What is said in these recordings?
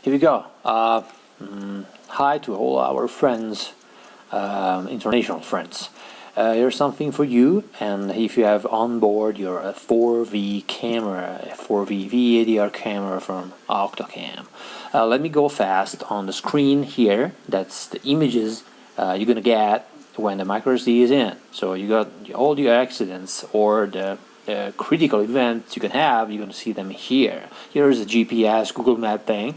Here we go. Hi to all our friends, international friends. Here's something for you, and if you have on board your 4V camera, 4V VADR camera from OCTOCAM. Let me go fast on the screen here. That's the images you're gonna get when the micro SD is in. So you got all your accidents or the critical events you can have. You're gonna see them here. Here's the GPS Google Map thing.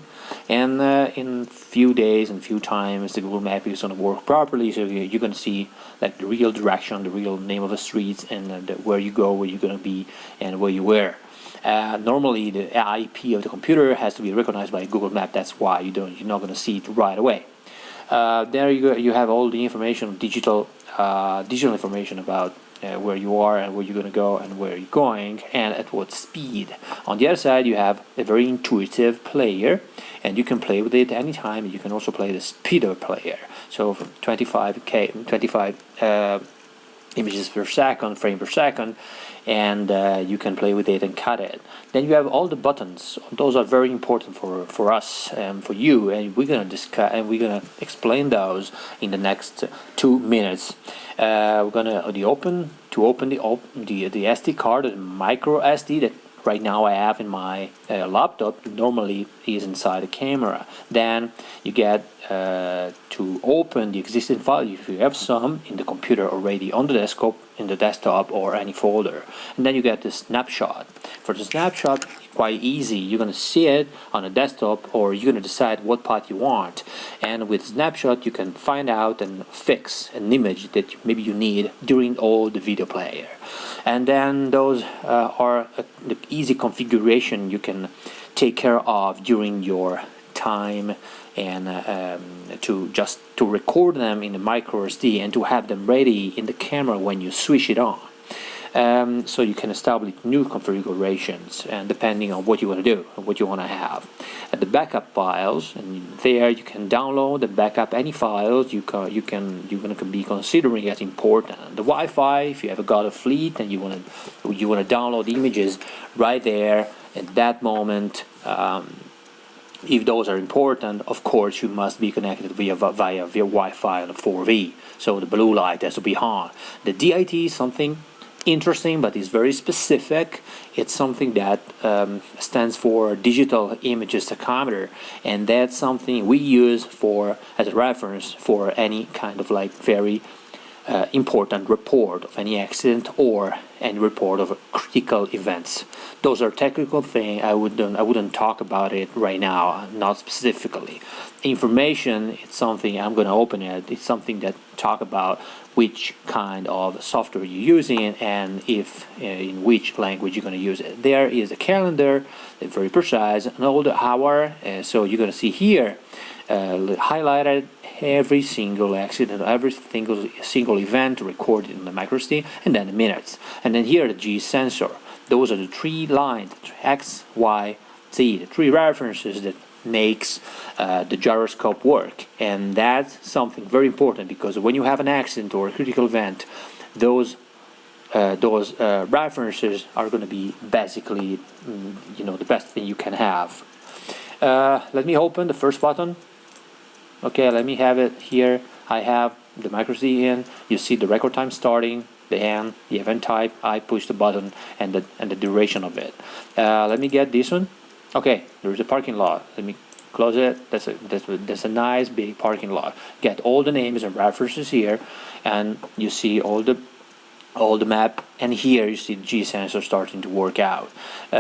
And in few days and few times the Google Map is going to work properly, so you're going to see like the real direction, the real name of the streets, and where you go, where you're going to be, and where you were. Normally the IP of the computer has to be recognized by Google Map. That's why you're not going to see it right away. There you go. You have all the information, digital information about where you are and where you're going to go and where you're going and at what speed. On the other side, you have a very intuitive player, and you can play with it anytime. You can also play the speedo player. So from 25 images per second, frame per second, and you can play with it and cut it. Then you have all the buttons. Those are very important for us and for you, and we're gonna discuss and we're gonna explain those in the next 2 minutes. We're gonna open the SD card, the micro SD that right now I have in my laptop. Normally is inside the camera. Then you get to open the existing file if you have some in the computer already on the desktop or any folder, and then you get the snapshot. For the snapshot, quite easy. You're gonna see it on a desktop, or you're gonna decide what part you want, and with snapshot you can find out and fix an image that maybe you need during all the video player. And then those are the easy configuration you can take care of during your time, and to record them in the micro SD and to have them ready in the camera when you switch it on. So you can establish new configurations, and depending on what you want to do and what you want to have. And the backup files, and there you can download and backup any files you're going to be considering as important. The Wi-Fi, if you ever got a fleet and you want to download images right there at that moment. If those are important, of course you must be connected via Wi-Fi on the 4V, so the blue light has to be on. The DIT is something interesting, but it's very specific. It's something that stands for digital images tachometer, and that's something we use as a reference for any kind of like very important report of any accident or any report of critical events. Those are technical things. I wouldn't talk about it right now, not specifically. Information, it's something I'm going to open it. It's something that talk about which kind of software you're using and if in which language you're going to use it. There is a calendar, very precise, and all the hour. So you're going to see here highlighted every single accident, every single event recorded in the micro SD, and then the minutes. And then here the G sensor. Those are the 3 lines, X, Y, Z, the 3 references that makes the gyroscope work. And that's something very important, because when you have an accident or a critical event, those references are going to be basically the best thing you can have. Let me open the first button. Okay, let me have it here. I have the micro SD in. You see the record time starting, the end, the event type. I push the button and the duration of it. Let me get this one. Okay, there's a parking lot. Let me close it. That's a nice big parking lot. Get all the names and references here, and you see all the map. And here you see the G sensor starting to work out.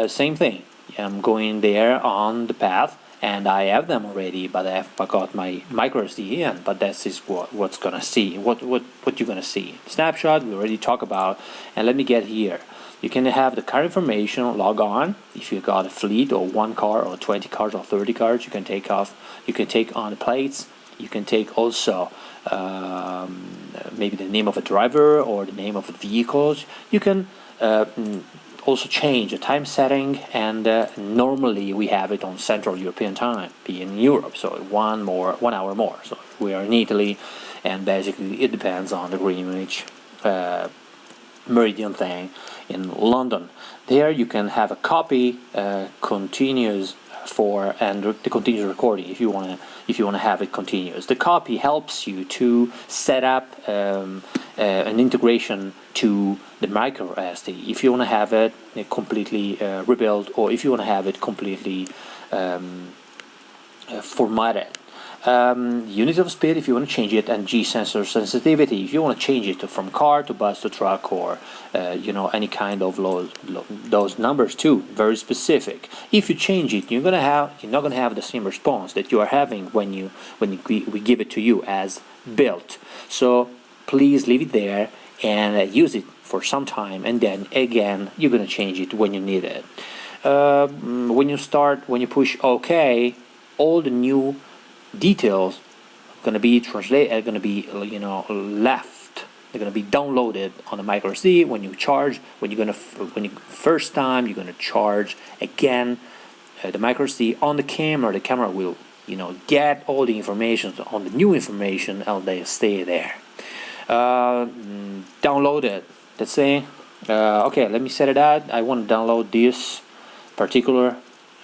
Same thing. I'm going there on the path, and I have them already, but I have got my micro SD in. But that's is what's gonna see. What you're gonna see. Snapshot we already talked about, and let me get here. You can have the car information, log on. If you got a fleet or 1 car or 20 cars or 30 cars, you can take off. You can take on the plates. You can take also maybe the name of a driver or the name of the vehicles. You can also change the time setting, and normally we have it on Central European time, be in Europe, so 1 hour more. So if we are in Italy, and basically it depends on the Greenwich meridian thing in London. There you can have a copy continuous for and the continuous recording if you want to have it continuous. The copy helps you to set up an integration to the micro SD if you want to have it completely rebuilt, or if you want to have it completely formatted. Unit of speed if you want to change it, and G sensor sensitivity if you want to change it from car to bus to truck, or any kind of those numbers too, very specific. If you change it, you're not gonna have the same response that you are having when we give it to you as built. So please leave it there and use it for some time, and then again you're gonna change it when you need it. When you push OK, all the new details are going to be translated, going to be left. They're going to be downloaded on the micro SD. When you first time you're going to charge again the micro SD on the camera. The camera will get all the information on the new information, and they stay there. Download it. Let's say okay, let me set it out. I want to download this particular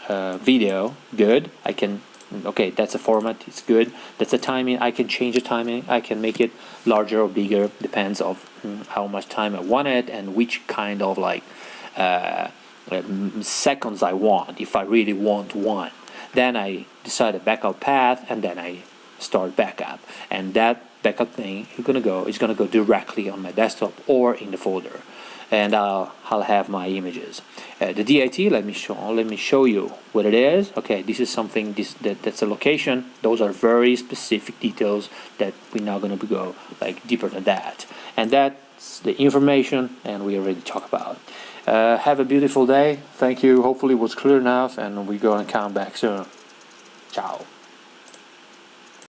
video. Good. I can. Okay, that's a format, it's good. That's a timing, I can change the timing, I can make it larger or bigger, depends of how much time I want it and which kind of seconds I want, if I really want one. Then I decide a backup path, and then I start backup, and that backup thing is gonna go directly on my desktop or in the folder, and I'll have my images. The DIT, let me show you what it is. Okay, this is something that's a location. Those are very specific details that we're not going to go deeper than that. And that's the information, and we already talked about. Have a beautiful day. Thank you. Hopefully it was clear enough, and we're going to come back soon. Ciao.